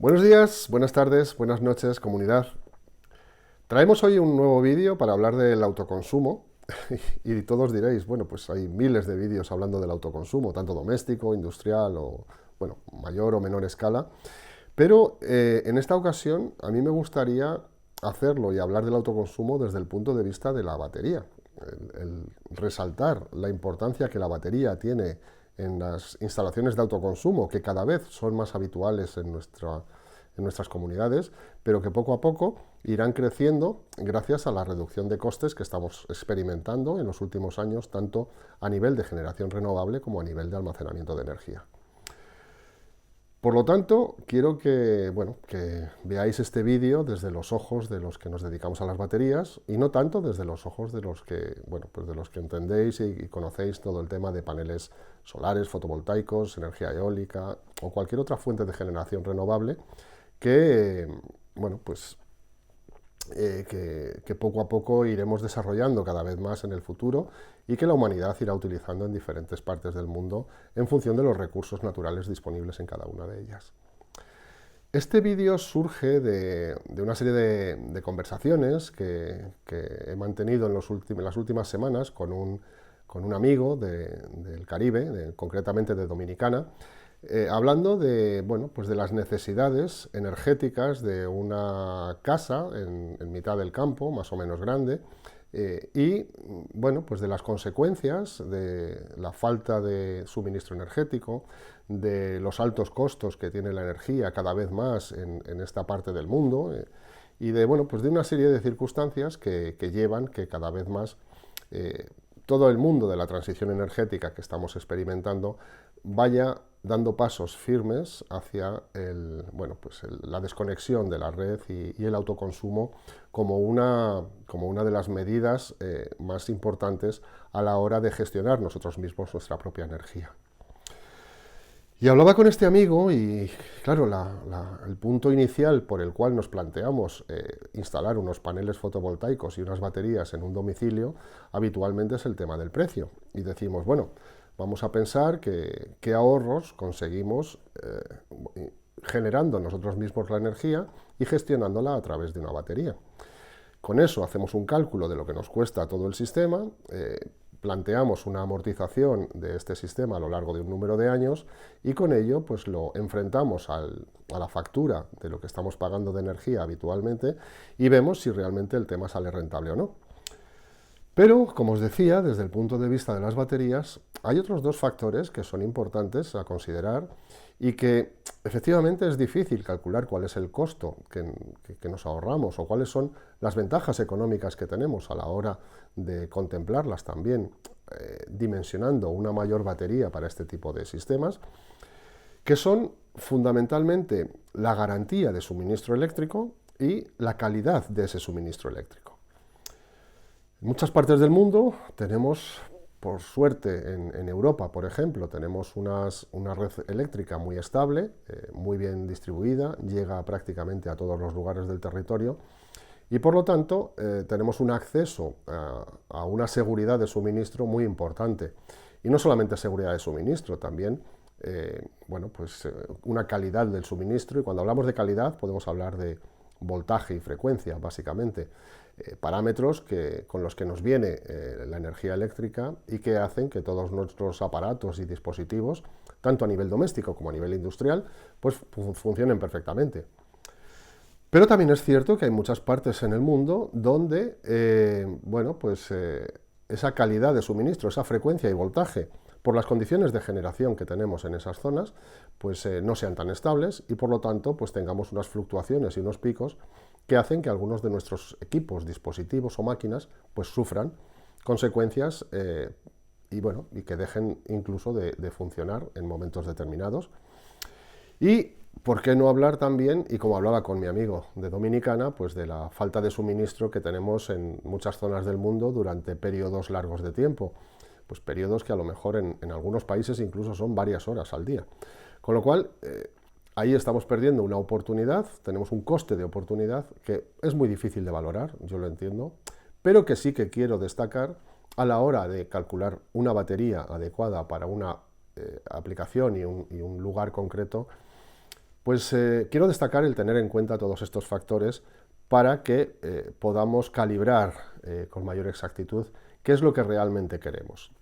Buenos días, buenas tardes, buenas noches, comunidad. Traemos hoy un nuevo vídeo para hablar del autoconsumo y todos diréis, bueno, pues hay miles de vídeos hablando del autoconsumo, tanto doméstico, industrial o, bueno, mayor o menor escala, pero en esta ocasión a mí me gustaría hacerlo y hablar del autoconsumo desde el punto de vista de la batería, el resaltar la importancia que la batería tiene en las instalaciones de autoconsumo, que cada vez son más habituales en nuestras comunidades, pero que poco a poco irán creciendo gracias a la reducción de costes que estamos experimentando en los últimos años, tanto a nivel de generación renovable como a nivel de almacenamiento de energía. Por lo tanto, quiero que veáis este vídeo desde los ojos de los que nos dedicamos a las baterías y no tanto desde los ojos de los que, pues de los que entendéis y conocéis todo el tema de paneles solares, fotovoltaicos, energía eólica o cualquier otra fuente de generación renovable que, bueno, pues que poco a poco iremos desarrollando cada vez más en el futuro y que la humanidad irá utilizando en diferentes partes del mundo en función de los recursos naturales disponibles en cada una de ellas. Este vídeo surge de una serie de conversaciones que he mantenido en las últimas semanas con un amigo del Caribe, concretamente de Dominicana, hablando de, bueno, pues de las necesidades energéticas de una casa en mitad del campo, más o menos grande, y bueno, pues de las consecuencias de la falta de suministro energético, de los altos costos que tiene la energía cada vez más en esta parte del mundo, y de, bueno, pues de una serie de circunstancias que llevan que cada vez más todo el mundo de la transición energética que estamos experimentando vaya dando pasos firmes hacia la desconexión de la red y el autoconsumo como una de las medidas más importantes a la hora de gestionar nosotros mismos nuestra propia energía. Y hablaba con este amigo y, claro, el punto inicial por el cual nos planteamos instalar unos paneles fotovoltaicos y unas baterías en un domicilio habitualmente es el tema del precio. Y decimos, bueno, vamos a pensar qué ahorros conseguimos generando nosotros mismos la energía y gestionándola a través de una batería. Con eso hacemos un cálculo de lo que nos cuesta todo el sistema, planteamos una amortización de este sistema a lo largo de un número de años y con ello pues lo enfrentamos a la factura de lo que estamos pagando de energía habitualmente y vemos si realmente el tema sale rentable o no. Pero, como os decía, desde el punto de vista de las baterías, hay otros dos factores que son importantes a considerar y que efectivamente es difícil calcular cuál es el costo que nos ahorramos o cuáles son las ventajas económicas que tenemos a la hora de contemplarlas también, dimensionando una mayor batería para este tipo de sistemas, que son fundamentalmente la garantía de suministro eléctrico y la calidad de ese suministro eléctrico. En muchas partes del mundo tenemos, por suerte, en Europa, por ejemplo, tenemos una red eléctrica muy estable, muy bien distribuida, llega prácticamente a todos los lugares del territorio y, por lo tanto, tenemos un acceso a una seguridad de suministro muy importante. Y no solamente seguridad de suministro, también una calidad del suministro. Y cuando hablamos de calidad podemos hablar de voltaje y frecuencia, básicamente. Parámetros con los que nos viene la energía eléctrica y que hacen que todos nuestros aparatos y dispositivos, tanto a nivel doméstico como a nivel industrial, pues funcionen perfectamente. Pero también es cierto que hay muchas partes en el mundo donde esa calidad de suministro, esa frecuencia y voltaje, por las condiciones de generación que tenemos en esas zonas, pues no sean tan estables y por lo tanto pues tengamos unas fluctuaciones y unos picos que hacen que algunos de nuestros equipos, dispositivos o máquinas pues sufran consecuencias y que dejen incluso de funcionar en momentos determinados. Y por qué no hablar también, y como hablaba con mi amigo de Dominicana, pues de la falta de suministro que tenemos en muchas zonas del mundo durante periodos largos de tiempo, pues periodos que a lo mejor en algunos países incluso son varias horas al día. Con lo cual, ahí estamos perdiendo una oportunidad, tenemos un coste de oportunidad que es muy difícil de valorar, yo lo entiendo, pero que sí que quiero destacar a la hora de calcular una batería adecuada para una aplicación y un lugar concreto, Pues quiero destacar el tener en cuenta todos estos factores para que podamos calibrar con mayor exactitud qué es lo que realmente queremos.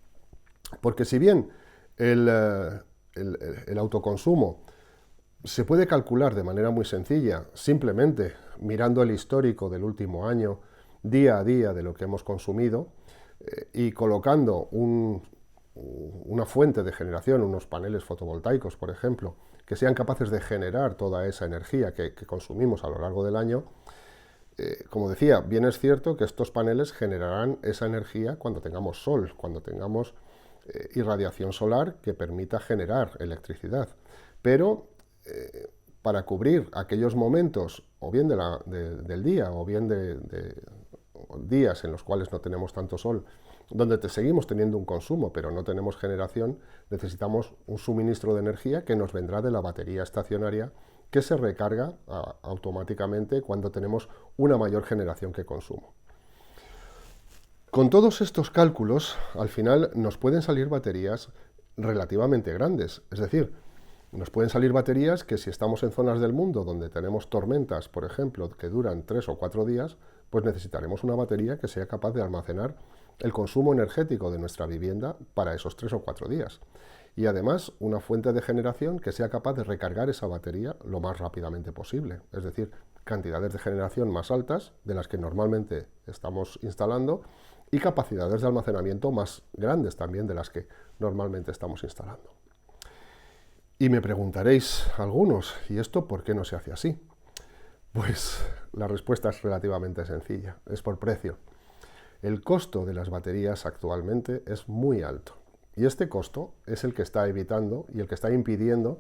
Porque si bien el autoconsumo se puede calcular de manera muy sencilla, simplemente mirando el histórico del último año, día a día de lo que hemos consumido, y colocando una fuente de generación, unos paneles fotovoltaicos, por ejemplo, que sean capaces de generar toda esa energía que consumimos a lo largo del año, como decía, bien es cierto que estos paneles generarán esa energía cuando tengamos sol, cuando tengamos irradiación solar que permita generar electricidad. Pero para cubrir aquellos momentos, o bien del día, o bien de días en los cuales no tenemos tanto sol, donde seguimos teniendo un consumo, pero no tenemos generación, necesitamos un suministro de energía que nos vendrá de la batería estacionaria, que se recarga automáticamente cuando tenemos una mayor generación que consumo. Con todos estos cálculos, al final nos pueden salir baterías relativamente grandes, es decir, nos pueden salir baterías que si estamos en zonas del mundo donde tenemos tormentas, por ejemplo, que duran 3 o 4 días, pues necesitaremos una batería que sea capaz de almacenar el consumo energético de nuestra vivienda para esos 3 o 4 días. Y además una fuente de generación que sea capaz de recargar esa batería lo más rápidamente posible. Es decir, cantidades de generación más altas de las que normalmente estamos instalando y capacidades de almacenamiento más grandes también de las que normalmente estamos instalando. Y me preguntaréis algunos, ¿y esto por qué no se hace así? Pues la respuesta es relativamente sencilla, es por precio. El costo de las baterías actualmente es muy alto y este costo es el que está evitando y el que está impidiendo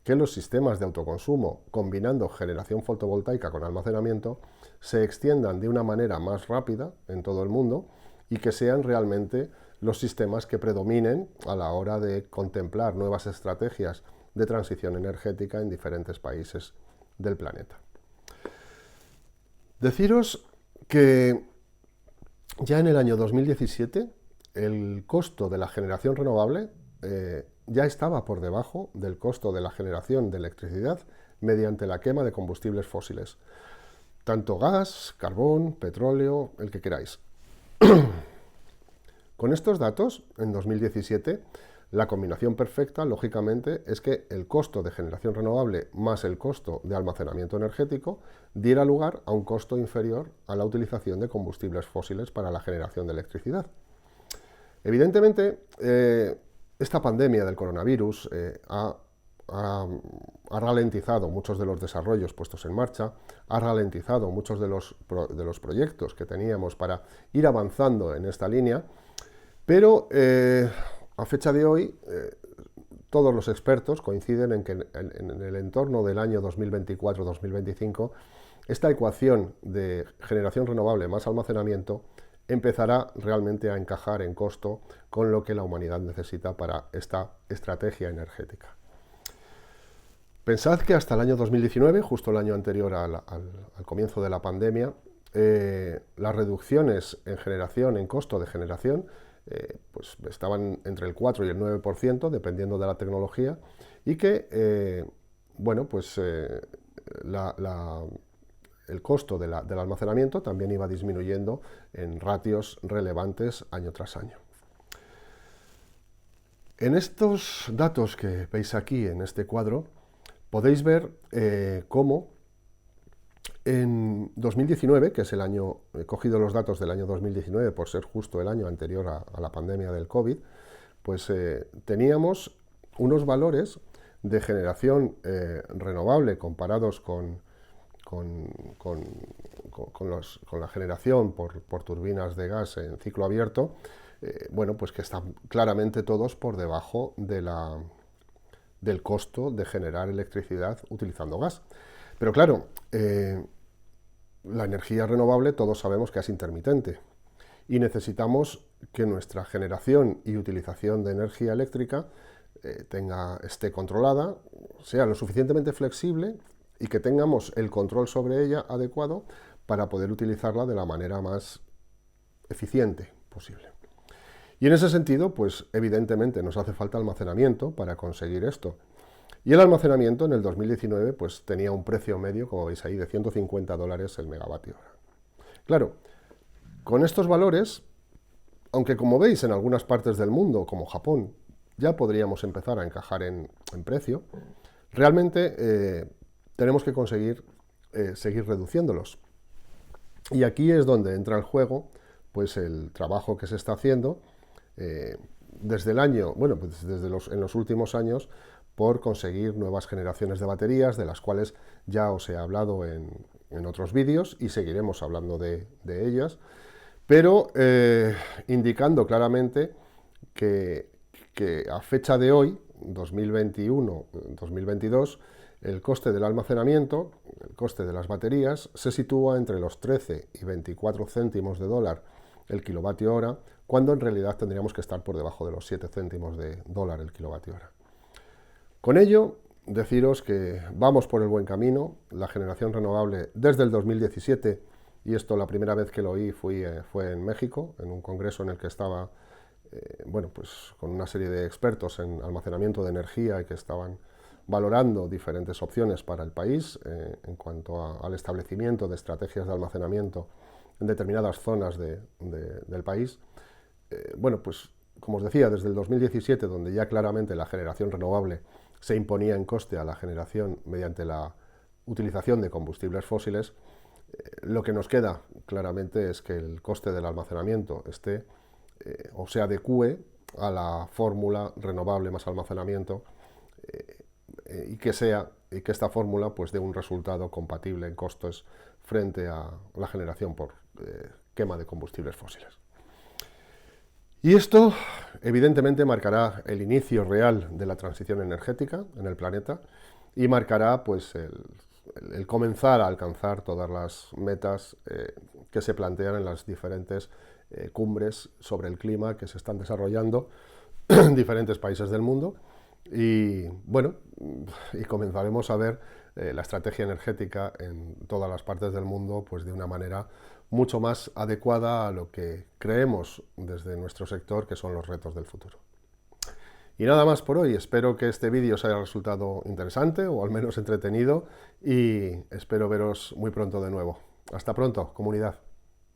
que los sistemas de autoconsumo, combinando generación fotovoltaica con almacenamiento, se extiendan de una manera más rápida en todo el mundo y que sean realmente los sistemas que predominen a la hora de contemplar nuevas estrategias de transición energética en diferentes países del planeta. Deciros que ya en el año 2017 el costo de la generación renovable ya estaba por debajo del costo de la generación de electricidad mediante la quema de combustibles fósiles, tanto gas, carbón, petróleo, el que queráis. Con estos datos, en 2017, la combinación perfecta, lógicamente, es que el costo de generación renovable más el costo de almacenamiento energético diera lugar a un costo inferior a la utilización de combustibles fósiles para la generación de electricidad. Evidentemente, esta pandemia del coronavirus ha ralentizado muchos de los desarrollos puestos en marcha, ha ralentizado muchos de los proyectos que teníamos para ir avanzando en esta línea, pero a fecha de hoy, todos los expertos coinciden en que en el entorno del año 2024-2025, esta ecuación de generación renovable más almacenamiento empezará realmente a encajar en costo con lo que la humanidad necesita para esta estrategia energética. Pensad que hasta el año 2019, justo el año anterior al comienzo de la pandemia, las reducciones en generación, en costo de generación, pues estaban entre el 4 y el 9%, dependiendo de la tecnología, y que, bueno, pues el costo del almacenamiento también iba disminuyendo en ratios relevantes año tras año. En estos datos que veis aquí en este cuadro, podéis ver cómo en 2019, que es el año, he cogido los datos del año 2019 por ser justo el año anterior a la pandemia del COVID, pues teníamos unos valores de generación renovable comparados con la generación por turbinas de gas en ciclo abierto, bueno, pues que están claramente todos por debajo del costo de generar electricidad utilizando gas. Pero claro, la energía renovable todos sabemos que es intermitente y necesitamos que nuestra generación y utilización de energía eléctrica esté controlada, sea lo suficientemente flexible y que tengamos el control sobre ella adecuado para poder utilizarla de la manera más eficiente posible. Y en ese sentido, pues evidentemente nos hace falta almacenamiento para conseguir esto. Y el almacenamiento en el 2019 pues, tenía un precio medio, como veis ahí, de $150 el megavatio hora. Claro, con estos valores, aunque como veis en algunas partes del mundo, como Japón, ya podríamos empezar a encajar en precio, realmente tenemos que conseguir seguir reduciéndolos. Y aquí es donde entra el juego pues el trabajo que se está haciendo desde el año, bueno, pues en los últimos años, por conseguir nuevas generaciones de baterías, de las cuales ya os he hablado en otros vídeos y seguiremos hablando de ellas, pero indicando claramente que a fecha de hoy, 2021-2022, el coste del almacenamiento, el coste de las baterías, se sitúa entre los 13 y 24 céntimos de dólar el kilovatio hora, cuando en realidad tendríamos que estar por debajo de los 7 céntimos de dólar el kilovatio hora. Con ello, deciros que vamos por el buen camino. La generación renovable desde el 2017, y esto la primera vez que lo oí fue en México, en un congreso en el que estaba bueno, pues con una serie de expertos en almacenamiento de energía y que estaban valorando diferentes opciones para el país en cuanto al establecimiento de estrategias de almacenamiento en determinadas zonas del país. Bueno, pues como os decía, desde el 2017, donde ya claramente la generación renovable se imponía en coste a la generación mediante la utilización de combustibles fósiles, lo que nos queda claramente es que el coste del almacenamiento esté o se adecue a la fórmula renovable más almacenamiento y que esta fórmula pues dé un resultado compatible en costes frente a la generación por quema de combustibles fósiles. Y esto evidentemente marcará el inicio real de la transición energética en el planeta y marcará pues el comenzar a alcanzar todas las metas que se plantean en las diferentes cumbres sobre el clima que se están desarrollando en diferentes países del mundo. Y bueno, y comenzaremos a ver la estrategia energética en todas las partes del mundo pues de una manera mucho más adecuada a lo que creemos desde nuestro sector que son los retos del futuro. Y nada más por hoy. Espero que este vídeo os haya resultado interesante o al menos entretenido y espero veros muy pronto de nuevo. Hasta pronto, comunidad.